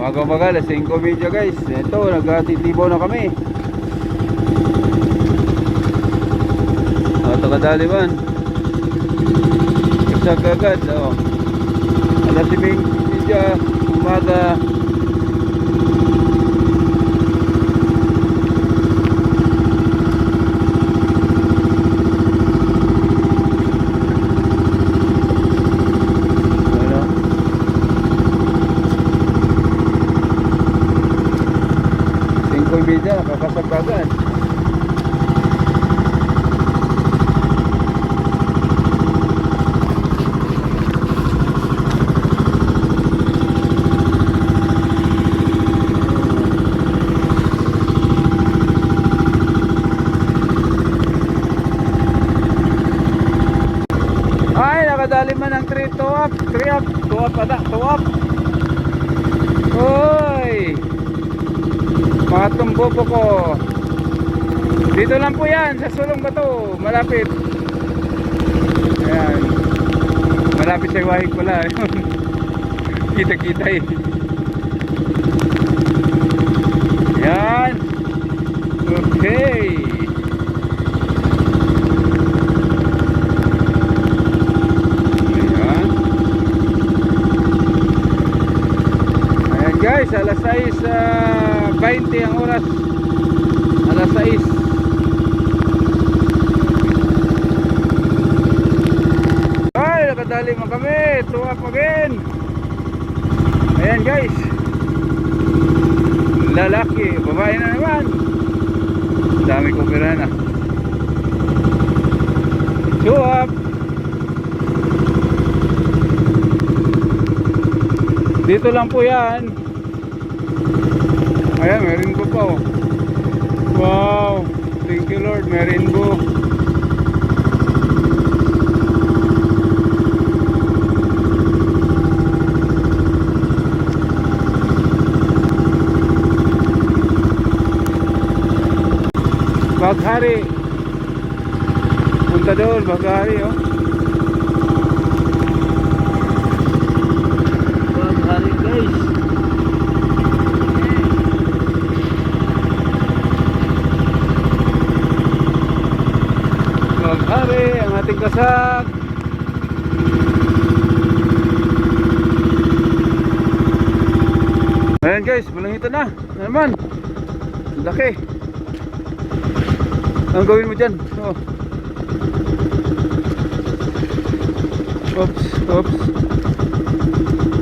Maga-maga, alas 5:30 guys. Ito, nagtitibaw na kami. Ito kadaliman. Kasag agad. Alas 5:30 umaga. Media, nakakasagbagan. Ay, nakadali man ng 3 up. Hoy! Pangatlong bobo ko. Dito lang po yan, sa Sulong Bato. Malapit. Ayan. Malapit sa Iwahig pala. Kita-kita eh. Ayan. Okay. Ayan. Ayan guys, alas 6:20 ang oras. Alas 6. Ay, nakadali mo kami. Tuwa pa again. Ayan guys. Lalaki, babae na naman. Dami kong pera na. Tuwa. Dito lang po yan. Ayan, may rainbow pa oh. Wow, thank you Lord, may rainbow. Baghari. Punta doon, Baghari oh. Baghari guys. Baghari, ang ating kasag. Ayan guys, malangita na naman. Laki. Ang gawin mo dyan? Oh. Oops.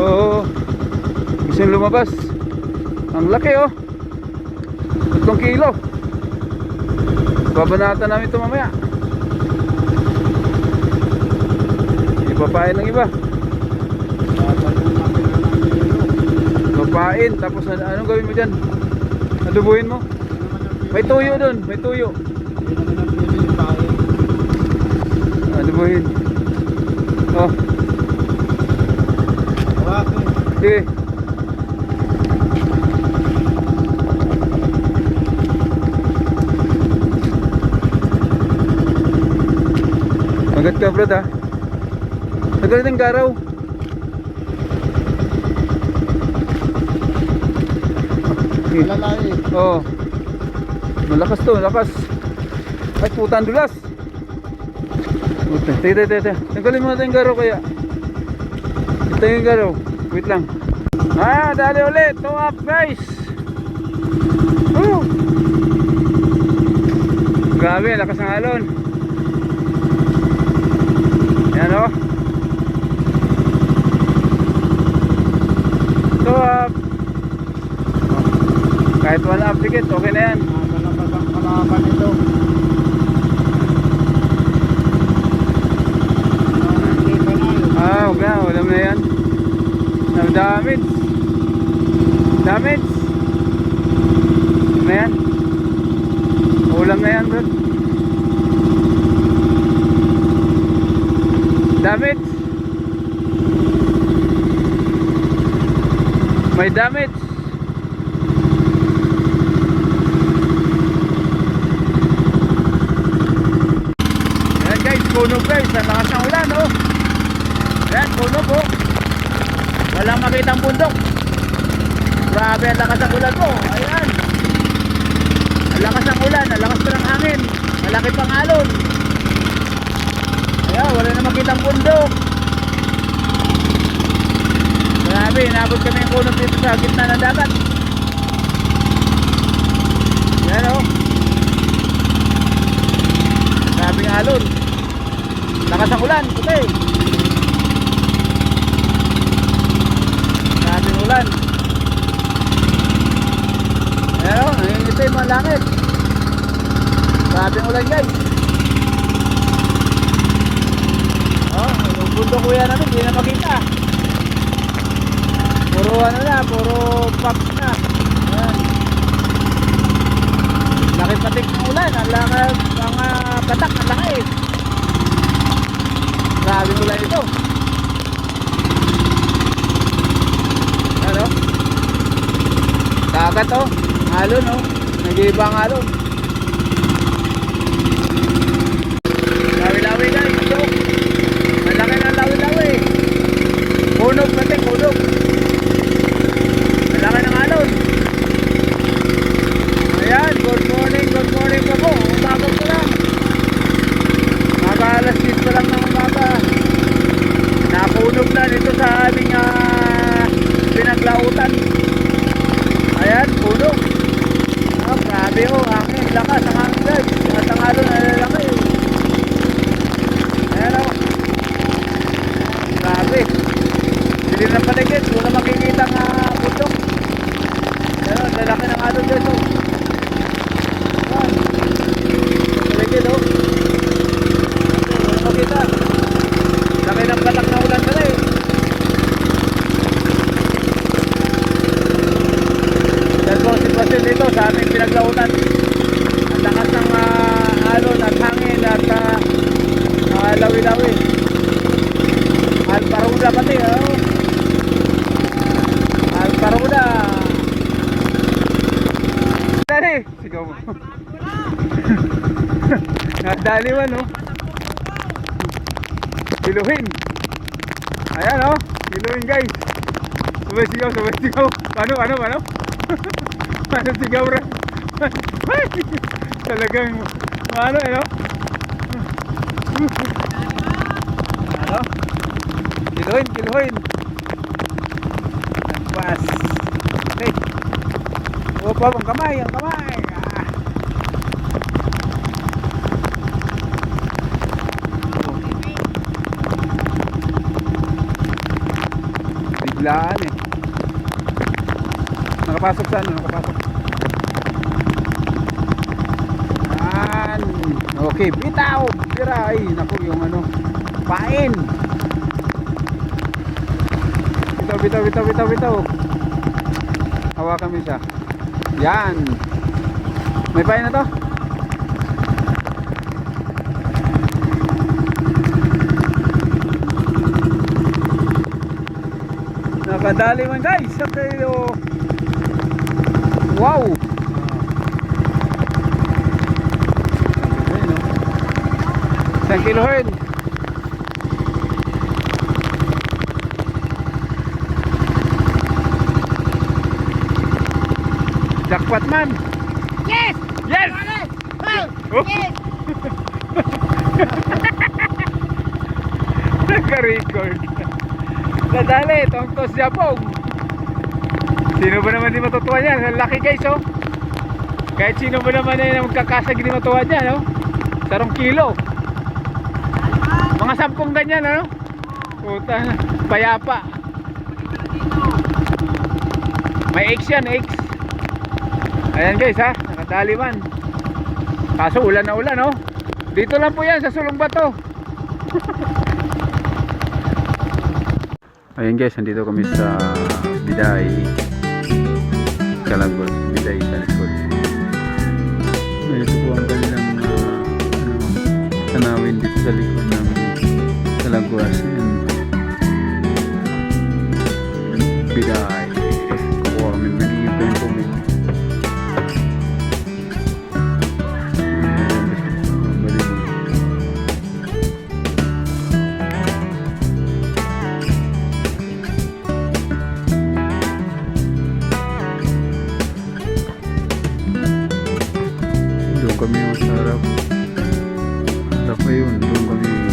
Oo. Gusto lumabas. Ang laki oh. 3 kilo. Babanatan namin ito mamaya. Ipapain ng iba. Papain. Tapos anong gawin mo dyan? Adubuhin mo? May tuyo dun. May tuyo. Adubuhin. Oh. Sige. Magat ka bro ha. Nagalit ang garaw. Malalaki. Oo. Malakas to, malakas. Ay putan dulas. Teka. Tanggalin mo natin yung garaw kaya. Ito yung garaw. Wait lang. Dali ulit. 2 up guys. Grabe, lakas ng alon. Yan o. 2 up. Kahit 1 up ticket, okay na yan. Malabas ang kalaban ito. Huwag na, ulam na yan. Damage. Na yan. Ulam na yan bro. Damage. May damage. Ayan guys, puno guys. Ang lakas ng ulan oh. Ayan, puno po. Walang makitang bundok. Grabe ang lakas ng ulan po. Ayan. Ang lakas ng ulan, ang lakas pa ng hangin. Malaki pang alon. Ayan, wala na makitang bundok. Grabe, inabot kami yung kunot dito sa gitna ng dagat. Ayan o. Grabe ang alon. Lakas ng ulan, puti. Grabe ang ulan. Ayan o, nangingitim ang langit. Grabe ang ulan guys. Oh, yung bundok kuya namin, hindi na makita. Puro ano na, puro pops na. Ayan. Laki patik ng ulan, ang laki, mga batak, ang laki. Grabe ang ulan ito. Ano? Dagat oh, alon oh, nag-iiba ang alon. Lawi-lawi guys, ito. Malaki na lawi-lawi. Punog natin, punog. Malaki ng alon. Ayan, good morning pa po. Umaga po lang. Mga alas 10 pa lang ng umaga. Napunog na dito sa aming pinaglautan. Ayan, punog. Oh, grabe oh, hangin, lakas ang hangin guys. At ang alon na lalaki. Ayan oh. Grabe. Hindi na paligid, wala makikita nga bundok. Ayan oh, lalaki ng alon guys oh. Ayan. Paligid oh. Wala makita. Laki ng batak na ulan pala eh. Yan po sitwasyon dito sa aming pinaglautan. Ang lakas ng alon at hangin at lawi-lawi. Alparuda pati oh. Alparuda. Dali, sigaw mo. Nadaliwan oh. Iluhin. Ayan oh, iluhin guys. Sabay sigaw. Paano? Paano sigaw rin? Talagang, ano eh no? Ano? Iluhin. Nagpas. Okay. Opo, ang kamay. Biglaan eh. Nakapasok sa ano? Yan. Okay, bitaw. Tira. Ay, naku, yung ano. Pain. Bitaw. Hawakan mo siya. Yan. May pain na to? Nakadali man guys. Okay, oh. Wow. Isang kilohertz. Jackpot man. Yes! Yes! Oh. Yes! Naka-record. Nadali, tongtos Japong. Sino ba naman di matutuwa niyan? Ang laki guys oh. Kahit sino ba naman yung magkakasag di matuwa niyan oh. 1 kilo. Mga 10 ganyan ano. Puta na, payapa. May X yan, X. Ayan guys ha, nakadali man. Kaso ulan na ulan oh. Dito lang po yan sa Sulong Bato. Ayan guys, nandito kami sa Biday Calagos, Biday Calagos. Ito po ang kanilang tanawin dito sa likod ng Calagos. Biday. Kukuha kami, nag-iipin po kami. kami sa harap. Harap pa yun, doon kami.